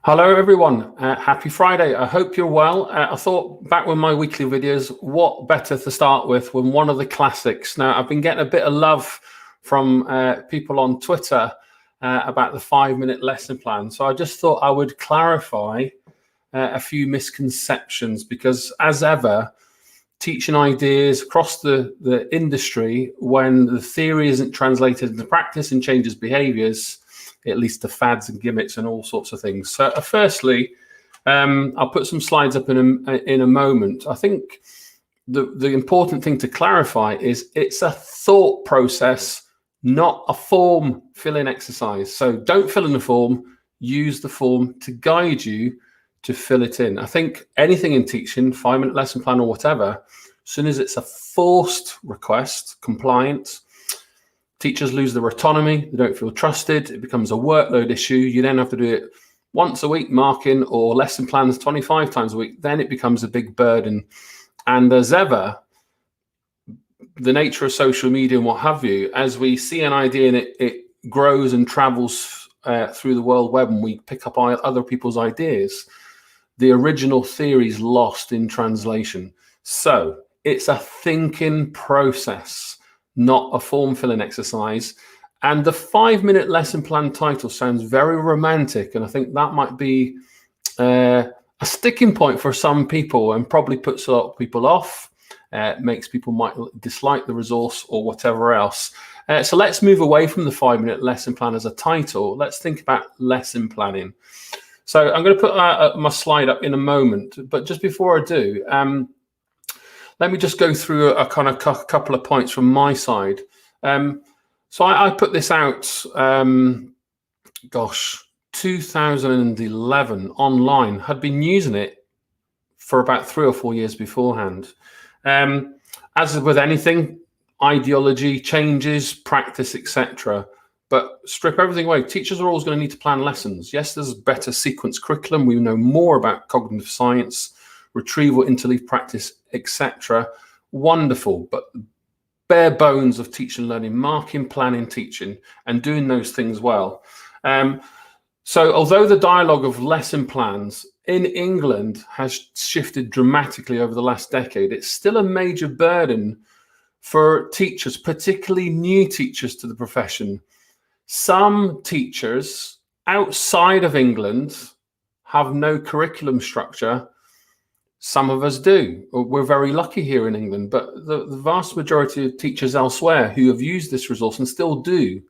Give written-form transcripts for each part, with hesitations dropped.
Hello everyone, happy Friday. I hope you're well. I thought back with my weekly videos, what better to start with than one of the classics. Now I've been getting a bit of love from people on Twitter about the 5-minute lesson plan. So I just thought I would clarify a few misconceptions, because as ever, teaching ideas across the industry, when the theory isn't translated into practice and changes behaviors, it leads to fads and gimmicks and all sorts of things. So firstly, I'll put some slides up in a moment. I think the important thing to clarify is it's a thought process, not a form fill-in exercise. So don't fill in the form, use the form to guide you to fill it in. I think anything in teaching, 5-minute lesson plan or whatever, as soon as it's a forced request, compliant, teachers lose their autonomy, they don't feel trusted, it becomes a workload issue. You then have to do it once a week, marking, or lesson plans 25 times a week. Then it becomes a big burden. And as ever, the nature of social media and what have you, as we see an idea and it grows and travels through the world web, and we pick up other people's ideas, the original theory is lost in translation. So it's a thinking process, not a form filling exercise. And the 5-minute lesson plan title sounds very romantic, and I think that might be a sticking point for some people and probably puts a lot of people off, makes people might dislike the resource or whatever else. So let's move away from the 5-minute lesson plan as a title. Let's think about lesson planning. So I'm going to put my slide up in a moment, but just before I do, let me just go through a kind of couple of points from my side. So I put this out, 2011 online, had been using it for about 3 or 4 years beforehand. As with anything, ideology changes, practice, etc. But strip everything away. Teachers are always going to need to plan lessons. Yes, there's better sequence curriculum. We know more about cognitive science, retrieval, interleave practice, etc. Wonderful, but bare bones of teaching and learning, marking, planning, teaching, and doing those things well. So although the dialogue of lesson plans in England has shifted dramatically over the last decade, it's still a major burden for teachers, particularly new teachers to the profession. Some teachers outside of England have no curriculum structure. Some of us do. We're very lucky here in England, but the vast majority of teachers elsewhere who have used this resource and still do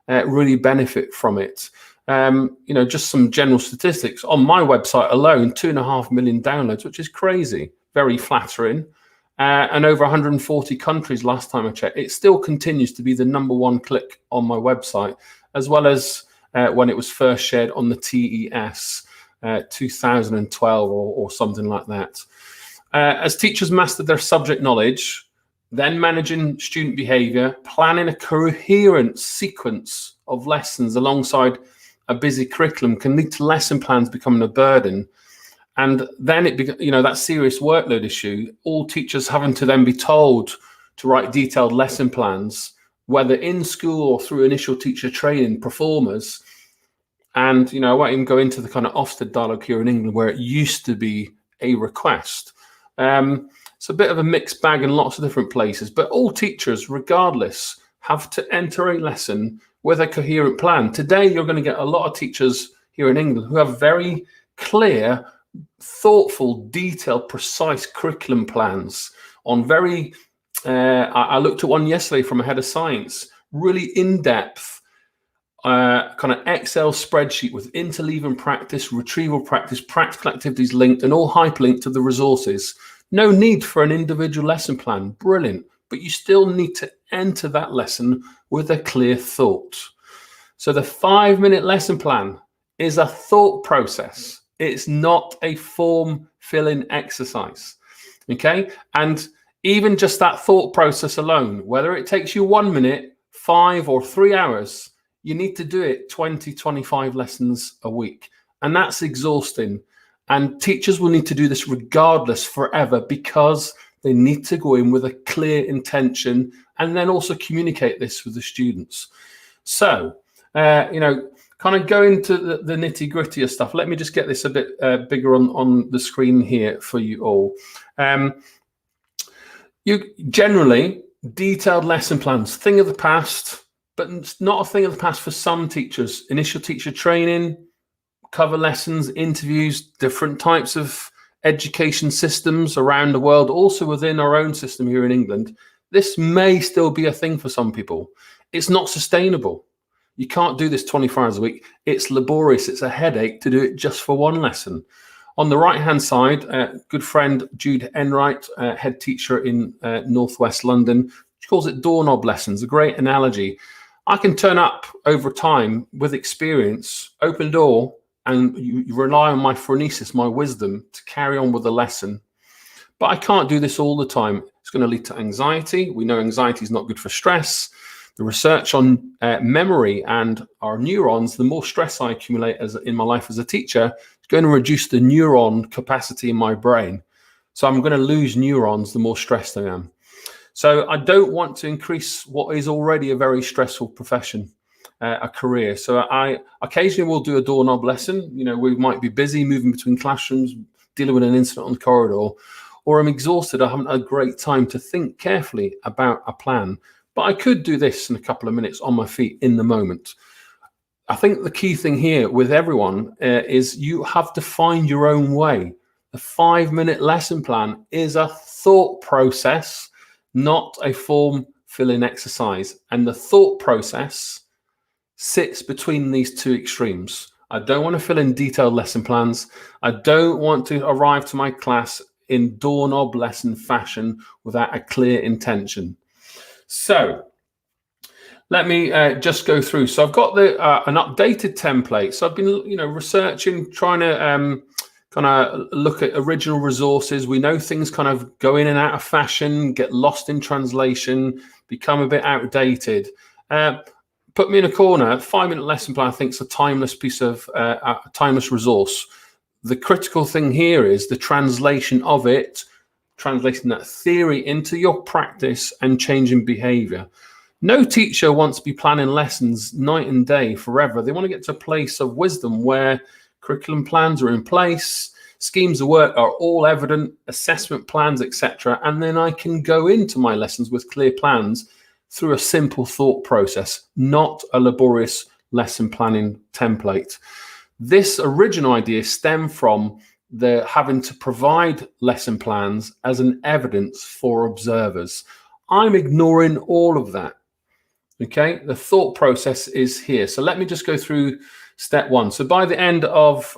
really benefit from it. Just some general statistics. On my website alone, 2.5 million downloads, which is crazy, very flattering. And over 140 countries last time I checked. It still continues to be the #1 click on my website, as well as when it was first shared on the TES. 2012 or something like that. As teachers master their subject knowledge, then managing student behavior, planning a coherent sequence of lessons alongside a busy curriculum can lead to lesson plans becoming a burden. And then that serious workload issue, all teachers having to then be told to write detailed lesson plans, whether in school or through initial teacher training performers. And, I won't even go into the kind of Ofsted dialogue here in England where it used to be a request. It's a bit of a mixed bag in lots of different places, but all teachers, regardless, have to enter a lesson with a coherent plan. Today, you're going to get a lot of teachers here in England who have very clear, thoughtful, detailed, precise curriculum plans on very, I looked at one yesterday from a head of science, really in-depth, kind of Excel spreadsheet with interleave and practice, retrieval practice, practical activities linked, and all hyperlinked to the resources. No need for an individual lesson plan. Brilliant. But you still need to enter that lesson with a clear thought. So the 5-minute lesson plan is a thought process. It's not a form filling exercise. Okay? And even just that thought process alone, whether it takes you 1 minute, 5 or 3 hours, you need to do it 20, 25 lessons a week. And that's exhausting. And teachers will need to do this regardless forever, because they need to go in with a clear intention and then also communicate this with the students. So, kind of go into the nitty gritty of stuff. Let me just get this a bit bigger on the screen here for you all. You generally, detailed lesson plans, thing of the past, but it's not a thing of the past for some teachers. Initial teacher training, cover lessons, interviews, different types of education systems around the world, also within our own system here in England. This may still be a thing for some people. It's not sustainable. You can't do this 24 hours a week. It's laborious. It's a headache to do it just for one lesson. On the right-hand side, good friend Jude Enright, head teacher in Northwest London, she calls it doorknob lessons, a great analogy. I can turn up over time with experience, open door, and you rely on my phronesis, my wisdom, to carry on with the lesson. But I can't do this all the time. It's going to lead to anxiety. We know anxiety is not good for stress. The research on memory and our neurons, the more stress I accumulate in my life as a teacher, it's going to reduce the neuron capacity in my brain. So I'm going to lose neurons the more stressed I am. So I don't want to increase what is already a very stressful profession, a career. So I occasionally will do a doorknob lesson. You know, we might be busy moving between classrooms, dealing with an incident on the corridor, or I'm exhausted. I haven't had a great time to think carefully about a plan. But I could do this in a couple of minutes on my feet in the moment. I think the key thing here with everyone is you have to find your own way. The 5-minute lesson plan is a thought process, not a form filling exercise. And the thought process sits between these two extremes. I don't want to fill in detailed lesson plans. I don't want to arrive to my class in doorknob lesson fashion without a clear intention. So let me just go through. So I've got an updated template. So I've been, researching, trying to kind of look at original resources. We know things kind of go in and out of fashion, get lost in translation, become a bit outdated. Put me in a corner. 5-minute lesson plan, I think, is a timeless piece of a timeless resource. The critical thing here is the translation of it, translating that theory into your practice and changing behavior. No teacher wants to be planning lessons night and day forever. They want to get to a place of wisdom where curriculum plans are in place, schemes of work are all evident, assessment plans, etc. And then I can go into my lessons with clear plans through a simple thought process, not a laborious lesson planning template. This original idea stemmed from the having to provide lesson plans as an evidence for observers. I'm ignoring all of that. Okay, the thought process is here. So let me just go through step one. So by the end of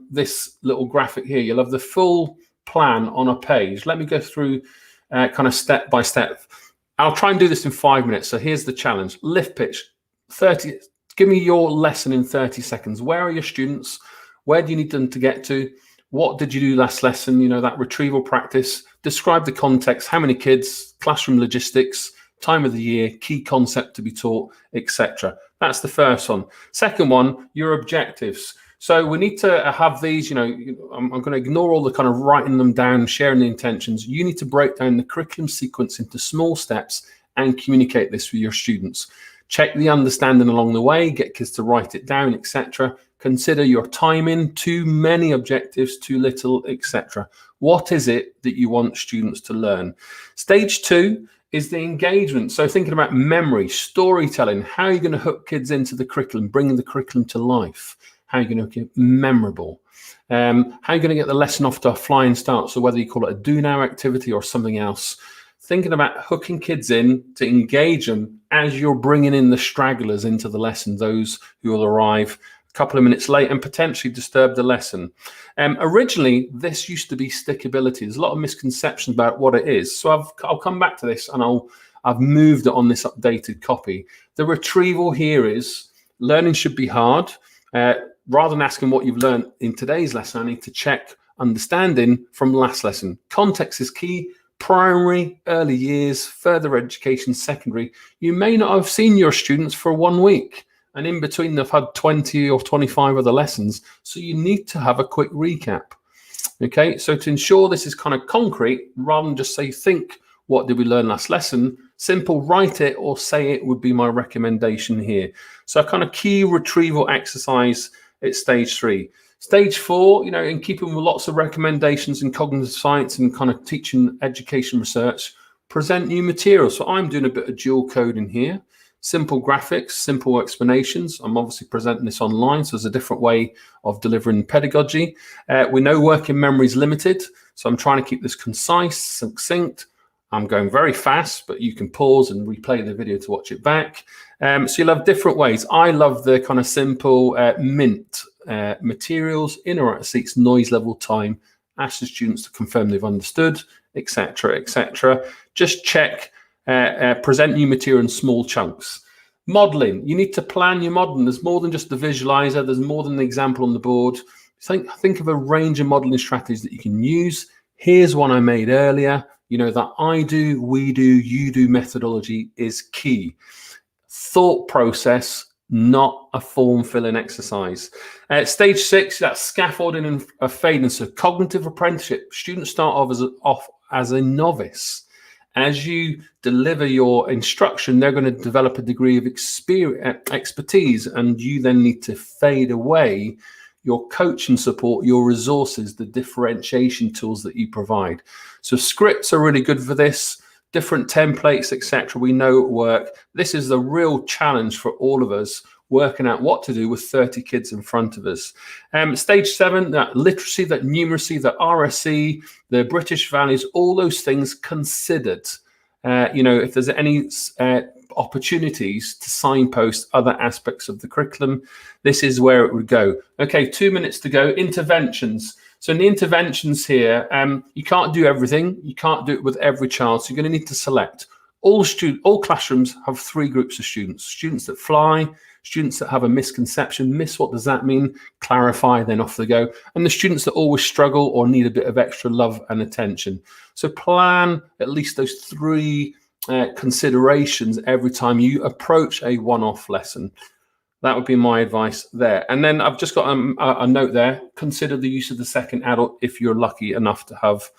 this little graphic here, you'll have the full plan on a page. Let me go through kind of step by step. I'll try and do this in 5 minutes. So here's the challenge. Lift pitch, 30. Give me your lesson in 30 seconds. Where are your students? Where do you need them to get to? What did you do last lesson? You know, that retrieval practice. Describe the context, how many kids, classroom logistics, time of the year, key concept to be taught, etc. That's the first one. Second one, your objectives. So we need to have these, I'm going to ignore all the kind of writing them down, sharing the intentions. You need to break down the curriculum sequence into small steps and communicate this with your students. Check the understanding along the way, get kids to write it down, etc. Consider your timing, too many objectives, too little, etc. What is it that you want students to learn? Stage 2 is the engagement. So thinking about memory, storytelling, how are you going to hook kids into the curriculum, bringing the curriculum to life? How are you going to make it memorable? How are you going to get the lesson off to a flying start? So whether you call it a do now activity or something else, thinking about hooking kids in to engage them as you're bringing in the stragglers into the lesson, those who will arrive a couple of minutes late and potentially disturb the lesson. Originally, this used to be stickability. There's a lot of misconceptions about what it is. So I'll come back to this and I've moved it on this updated copy. The retrieval here is learning should be hard. Rather than asking what you've learned in today's lesson, I need to check understanding from last lesson. Context is key. Primary, early years, further education, secondary. You may not have seen your students for 1 week, and in between they've had 20 or 25 other lessons. So you need to have a quick recap. Okay, so to ensure this is kind of concrete, rather than just say, think, what did we learn last lesson? Simple, write it or say it would be my recommendation here. So a kind of key retrieval exercise at stage 3. Stage 4, you know, in keeping with lots of recommendations in cognitive science and kind of teaching education research, present new materials. So I'm doing a bit of dual coding here. Simple graphics, simple explanations. I'm obviously presenting this online, so there's a different way of delivering pedagogy. We know working memory is limited, so I'm trying to keep this concise, succinct. I'm going very fast, but you can pause and replay the video to watch it back. So you'll have different ways. I love the kind of simple mint materials, in or out of seats, noise level, time, ask the students to confirm they've understood, etc., etc. Just check. Present new material in small chunks. Modeling, you need to plan your modeling. There's more than just the visualizer. There's more than an example on the board. Think of a range of modeling strategies that you can use. Here's one I made earlier. You know, that I do, we do, you do methodology is key. Thought process, not a form filling exercise. Stage 6, that's scaffolding and fading. So cognitive apprenticeship. Students start off as a novice. As you deliver your instruction, they're going to develop a degree of expertise, and you then need to fade away your coaching support, your resources, the differentiation tools that you provide. So scripts are really good for this, different templates, etc. We know work. This is the real challenge for all of us, working out what to do with 30 kids in front of us. Stage 7, that literacy, that numeracy, that RSE, the British values, all those things considered. You know, if there's any opportunities to signpost other aspects of the curriculum, this is where it would go. Okay, 2 minutes to go. Interventions. So in the interventions here, you can't do everything. You can't do it with every child. So you're going to need to select. All classrooms have 3 groups of students. Students that fly, students that have a misconception, what does that mean? Clarify, then off they go. And the students that always struggle or need a bit of extra love and attention. So plan at least those 3 considerations every time you approach a one-off lesson. That would be my advice there. And then I've just got a note there. Consider the use of the second adult if you're lucky enough to have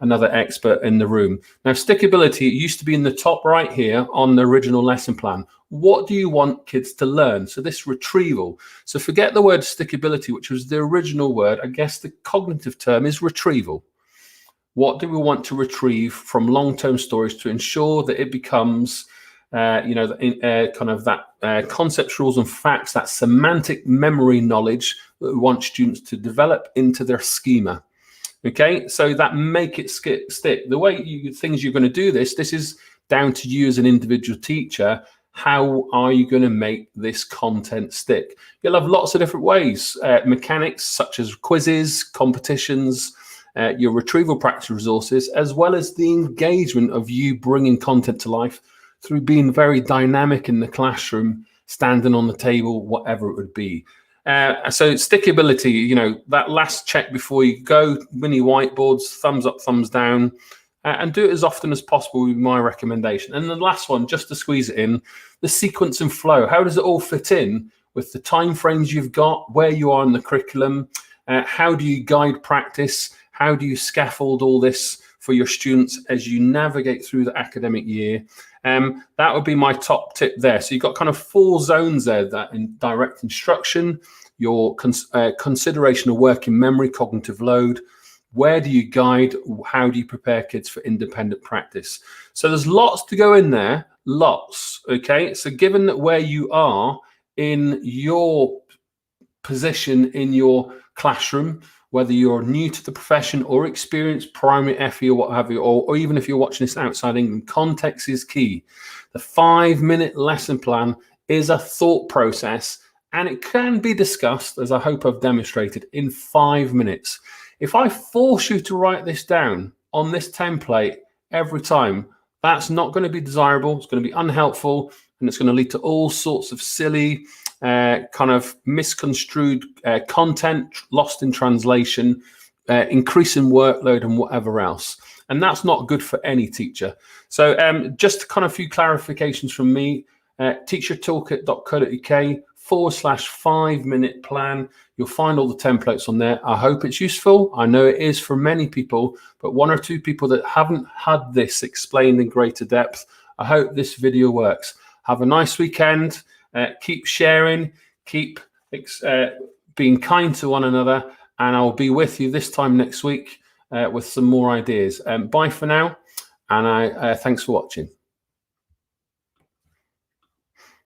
another expert in the room. Now, stickability, it used to be in the top right here on the original lesson plan. What do you want kids to learn? So this retrieval. So forget the word stickability, which was the original word. I guess the cognitive term is retrieval. What do we want to retrieve from long-term stories to ensure that it becomes, you know, kind of that concepts, rules, and facts, that semantic memory knowledge that we want students to develop into their schema. Okay, so that make it stick. The way things you're going to do this is down to you as an individual teacher. How are you going to make this content stick? You'll have lots of different ways, mechanics such as quizzes, competitions, your retrieval practice resources, as well as the engagement of you bringing content to life through being very dynamic in the classroom, standing on the table, whatever it would be. So stickability, you know, that last check before you go, mini whiteboards, thumbs up, thumbs down, and do it as often as possible would be my recommendation. And the last one, just to squeeze it in, the sequence and flow. How does it all fit in with the timeframes you've got, where you are in the curriculum? How do you guide practice? How do you scaffold all this for your students as you navigate through the academic year? That would be my top tip there. So you've got kind of 4 zones there, that in direct instruction, your consideration of working memory, cognitive load, where do you guide, how do you prepare kids for independent practice? So there's lots to go in there, lots, okay? So given that where you are in your position in your classroom, whether you're new to the profession or experienced, primary FE or what have you, or even if you're watching this outside England, context is key. The 5-minute lesson plan is a thought process, and it can be discussed, as I hope I've demonstrated, in 5 minutes. If I force you to write this down on this template every time, that's not going to be desirable. It's going to be unhelpful, and it's going to lead to all sorts of silly, kind of misconstrued content, lost in translation, increasing workload and whatever else. And that's not good for any teacher. So just kind of a few clarifications from me. teachertoolkit.co.uk/5-minute plan. You'll find all the templates on there. I hope it's useful. I know it is for many people, but 1 or 2 people that haven't had this explained in greater depth, I hope this video works. Have a nice weekend. Keep sharing, keep being kind to one another, and I'll be with you this time next week with some more ideas. Bye for now, and thanks for watching.